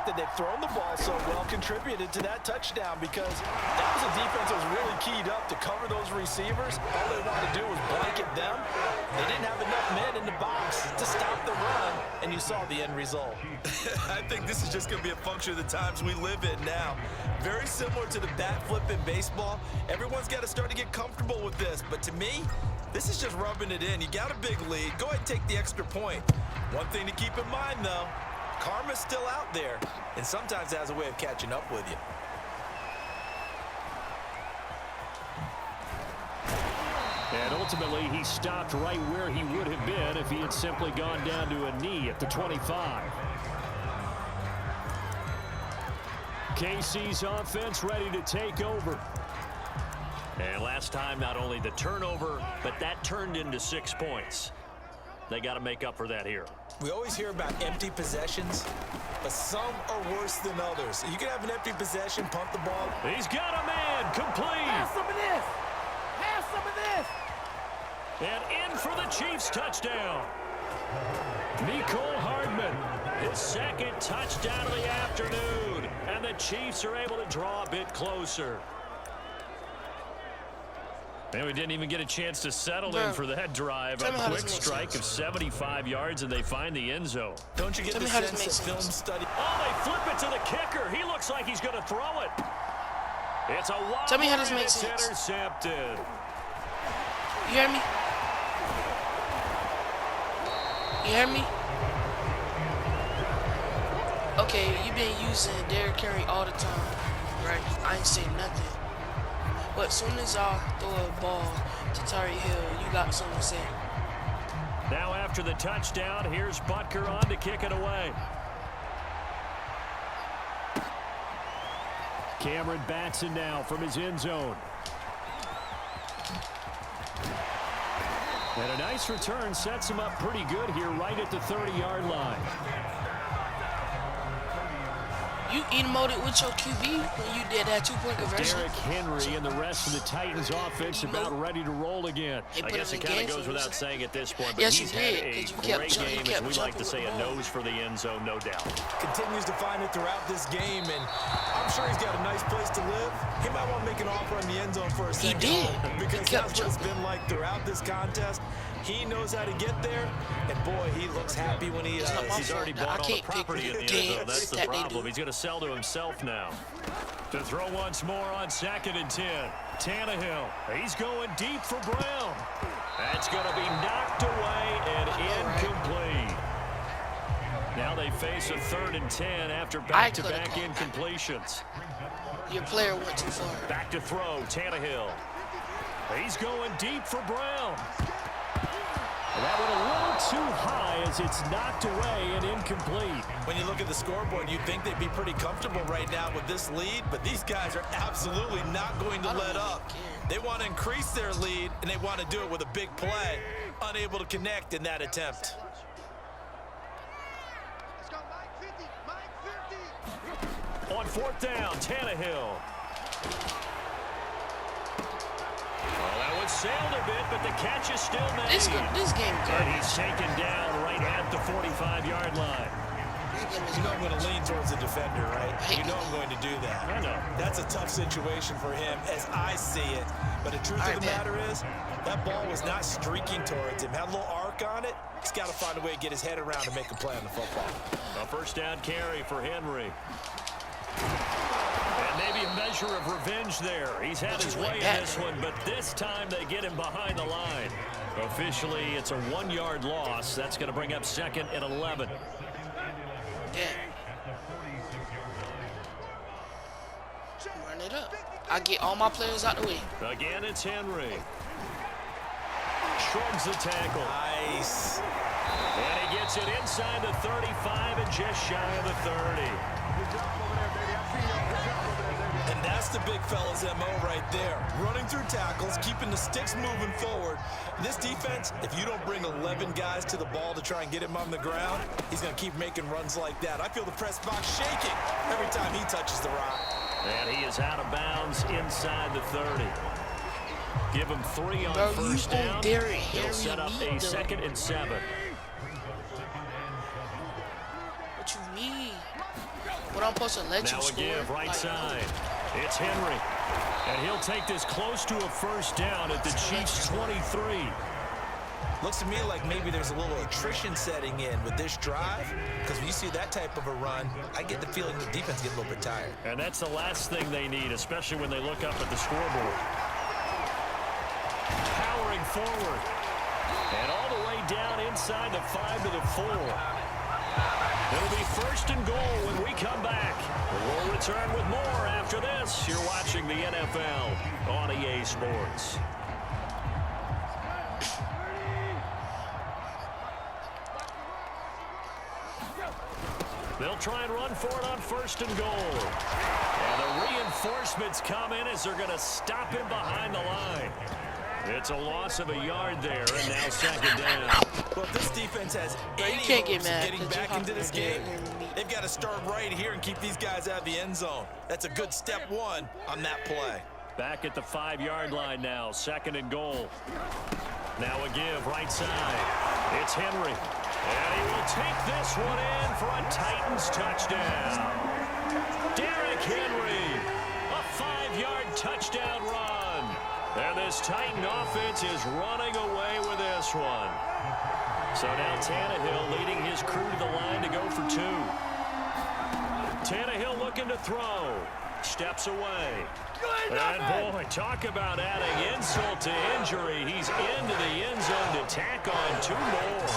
fact that they've thrown the ball so well contributed to that touchdown, because that was a defense that was really keyed up to cover those receivers. All they wanted to do was blanket them. They didn't have enough men in the box to stop the run, and you saw the end result. I think this is just going to be a function of the times we live in now. Very similar to the bat flip in baseball. Everyone's got to start to get comfortable with this, but to me, this is just rubbing it in. You got a big lead. Go ahead and take the extra point. One thing to keep in mind, though, karma's still out there, and sometimes it has a way of catching up with you. And ultimately, he stopped right where he would have been if he had simply gone down to a knee at the 25. KC's offense ready to take over. And last time, not only the turnover, but that turned into 6 points. They got to make up for that here. We always hear about empty possessions, but some are worse than others. You can have an empty possession, punt the ball. He's got a man, complete. Have some of this. Have some of this. And in for the Chiefs touchdown. Mecole Hardman, his second touchdown of the afternoon. And the Chiefs are able to draw a bit closer. And we didn't even get a chance to settle in for that drive. A quick strike of 75 yards, and they find the end zone. Don't you get the sense that film study? Oh, they flip it to the kicker. He looks like he's going to throw it. It's a wild. Tell me how this makes sense. Intercepted. You hear me? You hear me? Okay, you've been using Derrick Henry all the time, right? I ain't saying nothing. But as soon as I throw a ball to Tyreek Hill, you got something to say. Now after the touchdown, here's Butker on to kick it away. Cameron Batson now from his end zone. And a nice return sets him up pretty good here right at the 30-yard line. You emoted with your QB when you did that two-point conversion. Derrick Henry and the rest of the Titans offense about ready to roll again. I guess it kind of goes without saying at this point, but yes, he's had a great game, as we like to say, a nose for the end zone, no doubt. Continues to find it throughout this game, and I'm sure he's got a nice place to live. He might want to make an offer in the end zone for a second. He did. Because that's what it's been like throughout this contest. He knows how to get there, and boy, he looks happy when he he's already bought all the property in the end zone. That's the problem. He's going to sell to himself now. To throw once more on 2nd and 10. Tannehill, he's going deep for Brown. That's going to be knocked away and incomplete. Now they face a 3rd and 10 after back-to-back incompletions. Your player went too far. Back to throw, Tannehill. He's going deep for Brown. That went a little too high as it's knocked away and incomplete. When you look at the scoreboard, you'd think they'd be pretty comfortable right now with this lead, but these guys are absolutely not going to let up. They want to increase their lead, and they want to do it with a big play. Unable to connect in that attempt. On 4th down, Tannehill. Well, that one sailed a bit, but the catch is still made. This game, and he's taken down right at the 45-yard line. You know I'm going to lean towards the defender, right? You know I'm going to do that. I know. That's a tough situation for him as I see it. But the truth of the matter is, that ball was not streaking towards him. Had a little arc on it. He's got to find a way to get his head around to make a play on the football. A 1st down carry for Henry. And maybe a measure of revenge there. He's had his way in this one, but this time they get him behind the line. Officially, it's a 1-yard loss. That's going to bring up 2nd and 11. Run it up. I get all my players out the way. Again, it's Henry. Shrugs the tackle. Nice. And he gets it inside the 35 and just shy of the 30. And that's the big fella's MO right there. Running through tackles, keeping the sticks moving forward. This defense, if you don't bring 11 guys to the ball to try and get him on the ground, he's going to keep making runs like that. I feel the press box shaking every time he touches the rock. And he is out of bounds inside the 30. Give him 3 on 1st down. He'll set up a 2nd and 7. What you mean? What I'm supposed to let you Now a score? give right Like, side. It's Henry. And he'll take this close to a first down at the Chiefs' 23. Looks to me like maybe there's a little attrition setting in with this drive, because when you see that type of a run, I get the feeling the defense gets a little bit tired. And that's the last thing they need, especially when they look up at the scoreboard. Powering forward. And all the way down inside the 5 to the 4. It'll be first and goal when we come back. We'll return with more after this. You're watching the NFL on EA Sports. They'll try and run for it on first and goal. And the reinforcements come in as they're going to stop him behind the line. It's a loss of a yard there, and now second down. Well, if this defense has any can't get hopes of mad getting 'cause you back have into to this get game, in the- they've got to start right here and keep these guys out of the end zone. That's a good step one on that play. Back at the 5-yard line now, second and goal. Now a give right side. It's Henry. And he will take this one in for a Titans touchdown. Derrick Henry, a 5-yard touchdown run. And this Titan offense is running away with this one. So now Tannehill leading his crew to the line to go for 2. Tannehill looking to throw. Steps away. And boy, talk about adding insult to injury. He's into the end zone to tack on 2 more.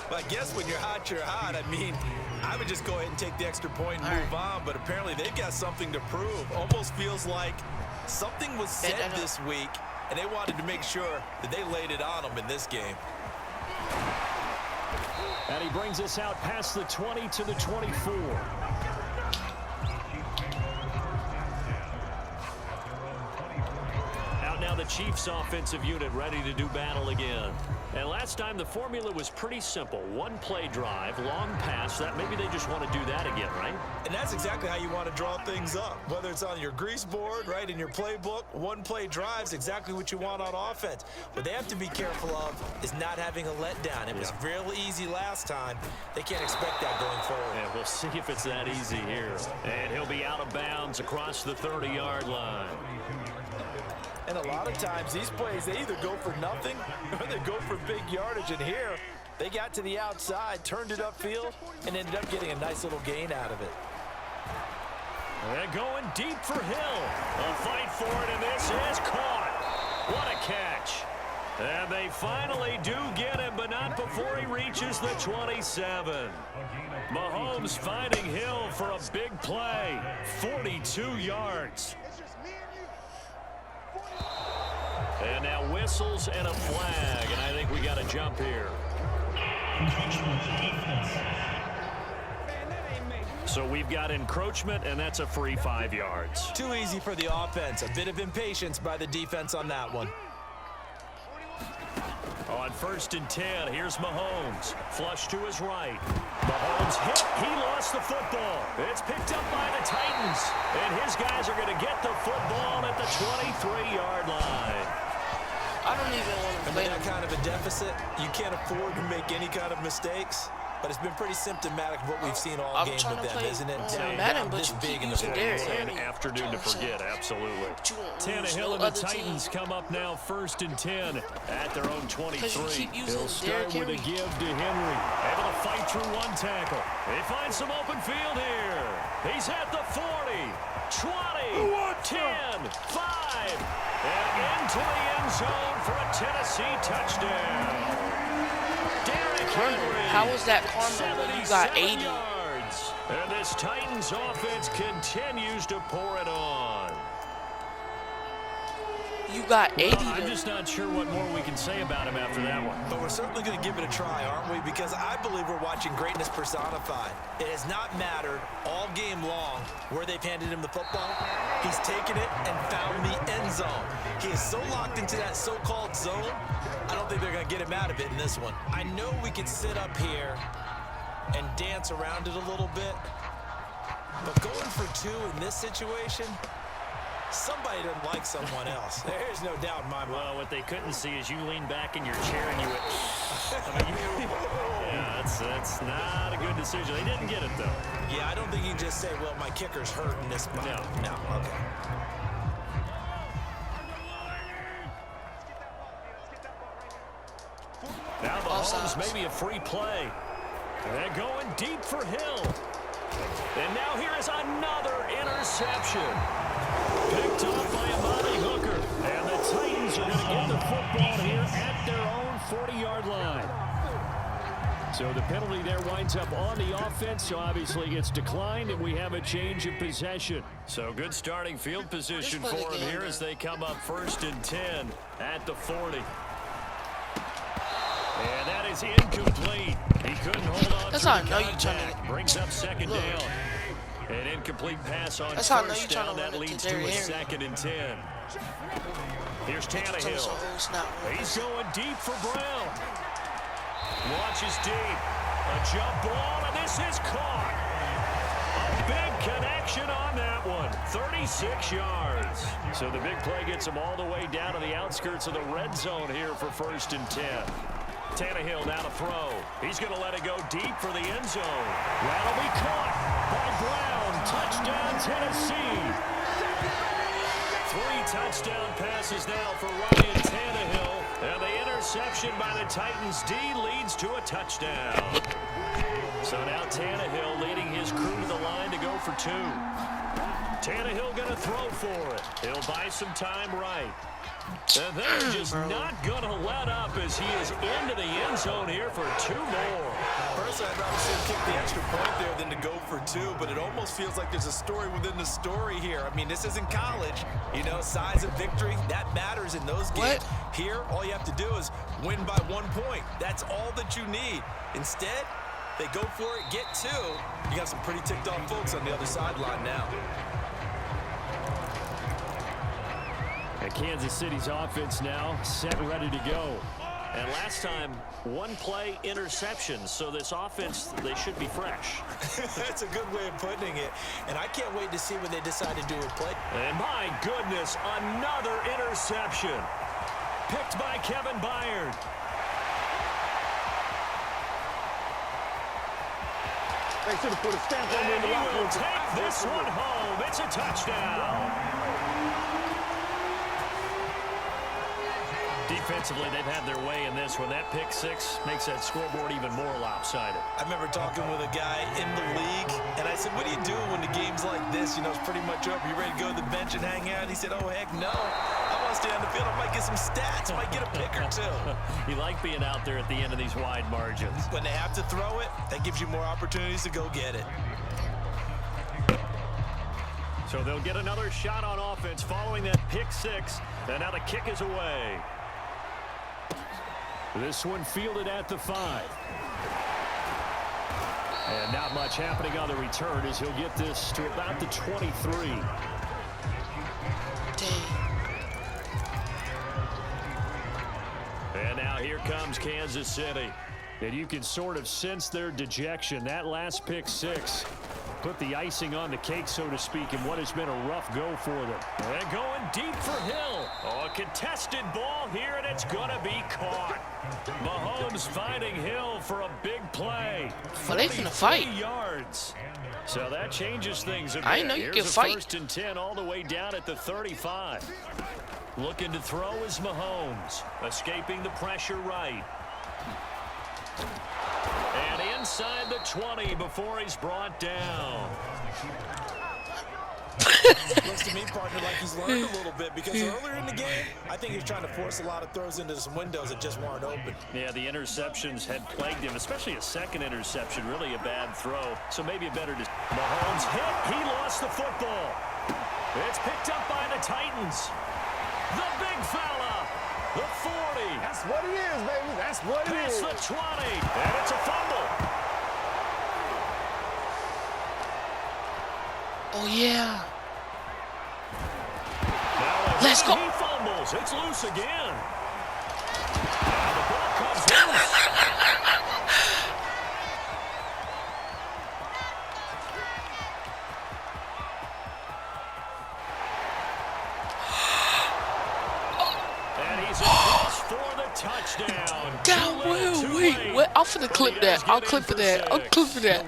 But I guess when you're hot, you're hot. I mean, I would just go ahead and take the extra point and move on, but apparently they've got something to prove. Almost feels like something was said this week, and they wanted to make sure that they laid it on them in this game. And he brings us out past the 20 to the 24. Out now the Chiefs offensive unit ready to do battle again. And last time the formula was pretty simple. 1-play drive, long pass. That maybe they just want to do that again, right? And that's exactly how you want to draw things up. Whether it's on your grease board, right, in your playbook, 1-play drives exactly what you want on offense. What they have to be careful of is not having a letdown. It was real easy last time. They can't expect that going forward. And we'll see if it's that easy here. And he'll be out of bounds across the 30-yard line. And a lot of times these plays, they either go for nothing or they go for big yardage. And here, they got to the outside, turned it upfield, and ended up getting a nice little gain out of it. And going deep for Hill. A fight for it, and this is caught. What a catch. And they finally do get him, but not before he reaches the 27. Mahomes finding Hill for a big play. 42 yards. And now whistles and a flag, and I think we got a jump here. So we've got encroachment, and that's a free 5 yards. Too easy for the offense. A bit of impatience by the defense on that one. On first and 10, here's Mahomes. Flush to his right. Mahomes hit. He lost the football. It's picked up by the Titans. And his guys are going to get the football at the 23-yard line. I don't even want to And play with that kind of a deficit, you can't afford to make any kind of mistakes. But it's been pretty symptomatic of what we've seen all I'm game trying with to them, play isn't it? Madden, but This you big keep in the using football. Derrick An Henry. afternoon to forget, absolutely. Tannehill and the Titans come up now first and 10 at their own 23. He'll start with a give to Henry. Able to fight through one tackle. They find some open field here. He's at the 40, 20, 10, 5, and into the end zone for a Tennessee touchdown. Derrick Henry. How was that karma when you got 80? Yards. And this Titans offense continues to pour it on. You got 80. I'm just not sure what more we can say about him after that one. But we're certainly going to give it a try, aren't we? Because I believe we're watching greatness personified. It has not mattered all game long where they've handed him the football. He's taken it and found the end zone. He is so locked into that so-called zone, I don't think they're going to get him out of it in this one. I know we could sit up here and dance around it a little bit, but going for 2 in this situation Somebody doesn't like someone else. There's no doubt in my mind. Well, what they couldn't see is you lean back in your chair and you went, yeah, that's not a good decision. They didn't get it, though. Yeah, I don't think you can just say, well, my kicker's hurt in this spot. No, okay. Now Mahomes maybe a free play. And they're going deep for Hill. And now here is another interception. Picked off by Amani Hooker. And the Titans are going to get the football here at their own 40-yard line. So the penalty there winds up on the offense. So obviously it's declined, and we have a change of possession. So good starting field position for them here as they come up 1st and 10 at the 40. And that is incomplete. He couldn't hold on. That's how I know you're trying to. Brings up 2nd down. An incomplete pass on That's how I know 1st you're trying down. to That run it leads to to a Derrick 2nd and 10. Here's Tannehill. He's going deep for Brown. Launches deep. A jump ball, and this is caught. A big connection on that one. 36 yards. So the big play gets him all the way down to the outskirts of the red zone here for 1st and 10. Tannehill now to throw. He's going to let it go deep for the end zone. That'll be caught by Brown. Touchdown, Tennessee. 3 touchdown passes now for Ryan Tannehill. And the interception by the Titans D leads to a touchdown. So now Tannehill leading his crew to the line to go for 2. Tannehill going to throw for it. He'll buy some time right. And they're just not going to let up as he is into the end zone here for 2 more. Personally, I'd rather see him kick the extra point there than to go for 2, but it almost feels like there's a story within the story here. I mean, this isn't college. You know, size of victory, that matters in those games. Here, all you have to do is win by 1 point. That's all that you need. Instead, they go for it, get 2. You got some pretty ticked off folks on the other sideline now. And Kansas City's offense now set, ready to go. And last time, 1 play interception. So this offense, they should be fresh. That's a good way of putting it. And I can't wait to see what they decide to do with play. And my goodness, another interception. Picked by Kevin Byard. They should have put a stamp on me in the And he locker room. will take this one home. It's a touchdown. Defensively, they've had their way in this one. That pick 6 makes that scoreboard even more lopsided. I remember talking with a guy in the league, and I said, what do you do when the game's like this? You know, it's pretty much over. You ready to go to the bench and hang out? He said, oh, heck no. I want to stay on the field. I might get some stats. I might get a pick or 2. You like being out there at the end of these wide margins. When they have to throw it, that gives you more opportunities to go get it. So they'll get another shot on offense following that pick 6. And now the kick is away. This one fielded at the 5. And not much happening on the return as he'll get this to about the 23. And now here comes Kansas City. And you can sort of sense their dejection. That last pick 6 put the icing on the cake, so to speak, in what has been a rough go for them. And going deep for Hill. Oh, a contested ball here, and it's going to be caught. Mahomes finding Hill for a big play. Well, they finna fight. 40 yards. So that changes things a bit. I know you Here's can a fight. 1st and 10 all the way down at the 35. Looking to throw is Mahomes. Escaping the pressure right. And inside the 20 before he's brought down. Looks to me, partner, like he's learned a little bit, because earlier in the game, I think he was trying to force a lot of throws into some windows that just weren't open. Yeah, the interceptions had plagued him, especially a second interception, really a bad throw. So maybe a better Mahomes hit. He lost the football. It's picked up by the Titans. The big fella. The 40. That's what it is, baby. That's what it is. Past the 20. And it's a fumble. Oh, yeah. Now Let's go. He fumbles. It's loose again. Now the ball comes loose. touchdown. Down, wait, what? I'm finna clip that. I'll clip that.